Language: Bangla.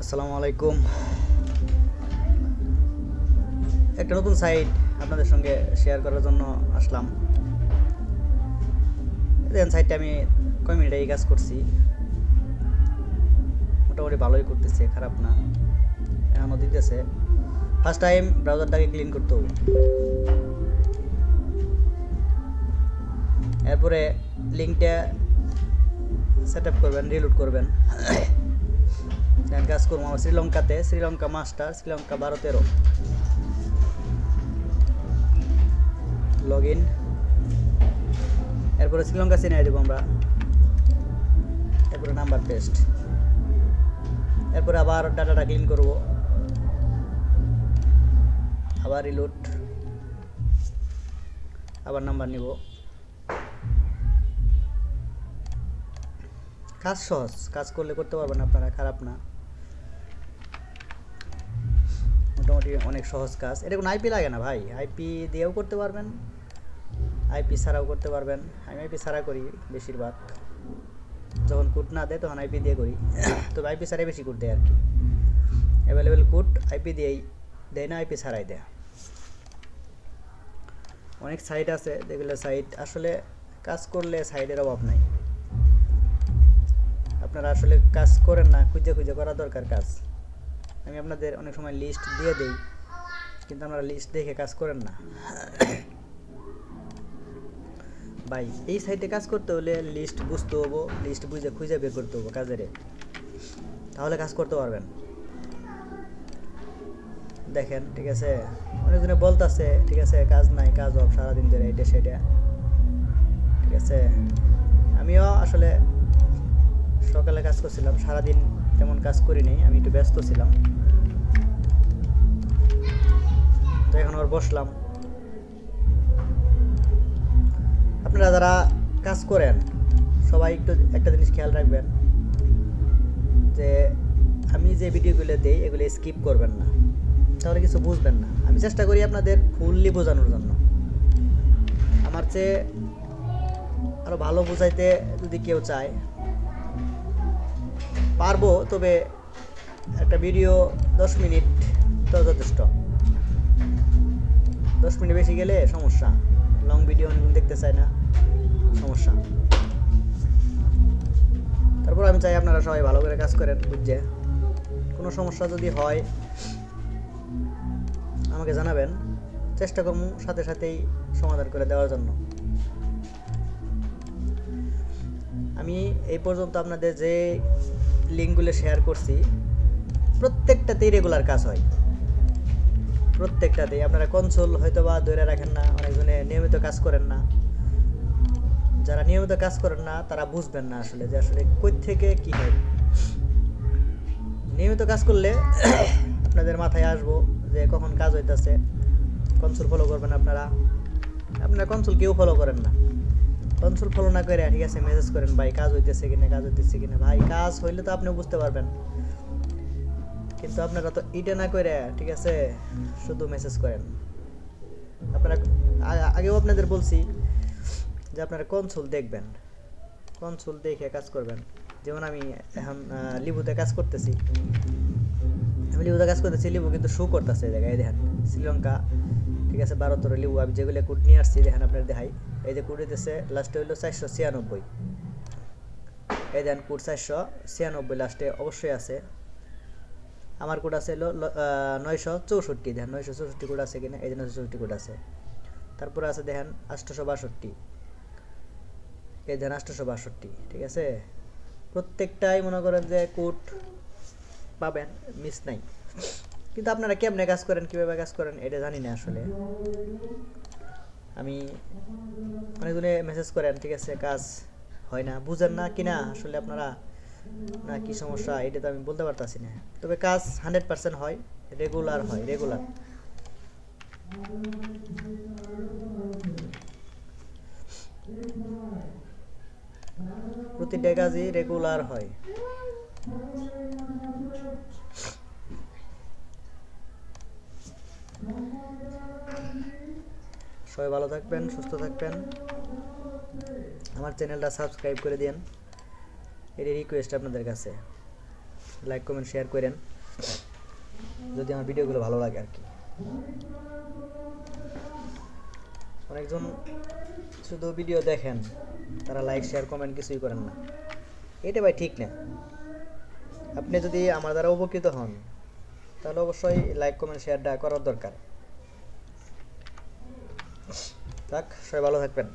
আসসালামু আলাইকুম। একটা নতুন সাইট আপনাদের সঙ্গে শেয়ার করার জন্য আসলাম। দেখেন সাইটটা আমি কয় মিনিটে এই কাজ করছি, মোটামুটি ভালোই করতেছে, খারাপ না। এখনও দিতেছে। ফার্স্ট টাইম ব্রাউজারটাকে ক্লিন করতে হবে, এরপরে লিঙ্কটা সেট আপ করবেন, রিলোড করবেন। কাজ করবো আমার শ্রীলঙ্কাতে, Sri Lanka master, Sri Lanka 12-13 log in. এরপরে শ্রীলঙ্কা চিনিয়ে দেবো আমরা, এরপরে নাম্বার পেস্ট, এরপরে আবার ডাটাটা ক্লিন করব, আবার রিলোড, আবার নাম্বার নিব। কাজ সহজ, কাজ করলে করতে পারবেন আপনারা, খারাপ না, মোটামুটি অনেক সহজ কাজ। এটা কোনো আইপি লাগে না ভাই, আইপি দিয়েও করতে পারবেন, আইপি ছাড়াও করতে পারবেন। আমি আইপি ছাড়া করি বেশিরভাগ, যখন কোড না দেয় তখন আইপি দিয়ে করি, তবে আইপি ছাড়াই বেশি কোড দেয় আর কি। অ্যাভেলেবেল কোড আইপি দিয়েই দেয় না, আইপি ছাড়াই দেয়। অনেক সাইট আছে যেগুলো সাইট আসলে কাজ করলে সাইটের অভাব নাই। আপনারা আসলে কাজ করেন না, খুঁজে খুঁজে করা দরকার কাজ। আমি আপনাদের অনেক সময় লিস্ট দিয়ে দেই, কিন্তু আপনারা লিস্ট দেখে কাজ করেন না। ভাই এই সাইটে কাজ করতে হলে লিস্ট বুঝতে হবো, লিস্ট বুঝে খুঁজে বের করতে হবো কাজের, তাহলে কাজ করতে পারবেন। দেখেন ঠিক আছে, অনেকজনে বলতেছে ঠিক আছে কাজ নাই, কাজ হোক সারাদিন ধরে এটা সেটা, ঠিক আছে। আমিও আসলে সকালে কাজ করছিলাম, সারাদিন তেমন কাজ করিনি, আমি একটু ব্যস্ত ছিলাম, তো এখন আবার বসলাম। আপনারা যারা কাজ করেন সবাই একটু একটা জিনিস খেয়াল রাখবেন, যে আমি যে ভিডিওগুলো দিই এগুলো স্কিপ করবেন না, তাহলে কিছু বুঝবেন না। আমি চেষ্টা করি আপনাদের ফুললি বোঝানোর জন্য, আমার চেয়ে আরও ভালো বোঝাইতে যদি কেউ চায় পারবো, তবে একটা ভিডিও 10 মিনিট তো যথেষ্ট। 10 মিনিট বেশি গেলে সমস্যা, লং ভিডিও অনেক দেখতে চায় না, সমস্যা। তারপর আমি চাই আপনারা সবাই ভালো করে কাজ করেন বুঝছে। কোনো সমস্যা যদি হয় আমাকে জানাবেন, চেষ্টা করবো সাথে সাথেই সমাধান করে দেওয়ার জন্য। আমি এই পর্যন্ত আপনাদের যে লিঙ্কগুলো শেয়ার করছি প্রত্যেকটাতেই রেগুলার কাজ হয়, প্রত্যেকটাতেই। আপনারা কনসোল হয়তো বা ধরে রাখেন না, অনেকজনে নিয়মিত কাজ করেন না। যারা নিয়মিত কাজ করেন না তারা বুঝবেন না আসলে যে আসলে কই থেকে কি হয়। নিয়মিত কাজ করলে আপনাদের মাথায় আসবো যে কখন কাজ হইতেছে। কনসোল ফলো করবেন আপনারা, আপনারা কনসোল কেউ ফলো করেন না, কনসোল ফলো না করে ঠিক আছে মেসেজ করেন ভাই কাজ হইতেছে কিনা, কাজ হইতেছে কিনা। ভাই কাজ হইলে তো আপনি বুঝতে পারবেন, কিন্তু আপনারা তো এটা না করে ঠিক আছে শুধু মেসেজ করেন। আপনারা আগেও আপনাদের বলছি যে আপনারা কনসোল দেখবেন, কনসোল দেখে কাজ করবেন। যেমন আমি এখন লিবুতে কাজ করতেছি, লিবু কিন্তু শো করতেছে এই জায়গায়, দেখেন শ্রীলঙ্কা ঠিক আছে 12-13 লিবু। আমি যেগুলো কোড নিয়ে আসছি দেখেন আপনার দেখাই, এই যে কোড দিতেছে লাস্টে হইলো 496, এই দেখেন কোড 496 লাস্টে অবশ্যই আছে। আমার কোড আছে হলো 964, দেখেন 964 কোড আছে কিনা, এই যে 964 কোড আছে। তারপরে আছে দেখেন 862, এই দেখেন 862, ঠিক আছে। প্রত্যেকটাই মনে করেন যে কোড পাবেন, মিস নাই। কিন্তু আপনারা কেমনে কাজ করেন, কীভাবে কাজ করেন এটা জানি না আসলে। আমি অনেকজনে মেসেজ করেন ঠিক আছে কাজ হয় না, বুঝেন না কিনা আসলে আপনারা, না কি সমস্যা এটা তো আমি বলতে পারতাছি না। তবে কাজ 100% হয়, রেগুলার হয়, রেগুলার। প্রতিটা কাজই রেগুলার হয়। সবাই ভালো থাকবেন, সুস্থ থাকবেন, আমার চ্যানেলটা সাবস্ক্রাইব করে দিন, এর রিকোয়েস্ট আপনাদের কাছে। লাইক কমেন্ট শেয়ার করেন। যদি আমার ভিডিওগুলো ভালো লাগে আর কি। অনেকজন শুধু ভিডিও দেখেন, তারা লাইক শেয়ার কমেন্ট কিছুই করেন না, এটা ভাই ঠিক না। আপনি যদি আমার দ্বারা উপকৃত হন তাহলে অবশ্যই লাইক কমেন্ট শেয়ারটা করার দরকার। থাক, সবাই ভালো থাকবেন।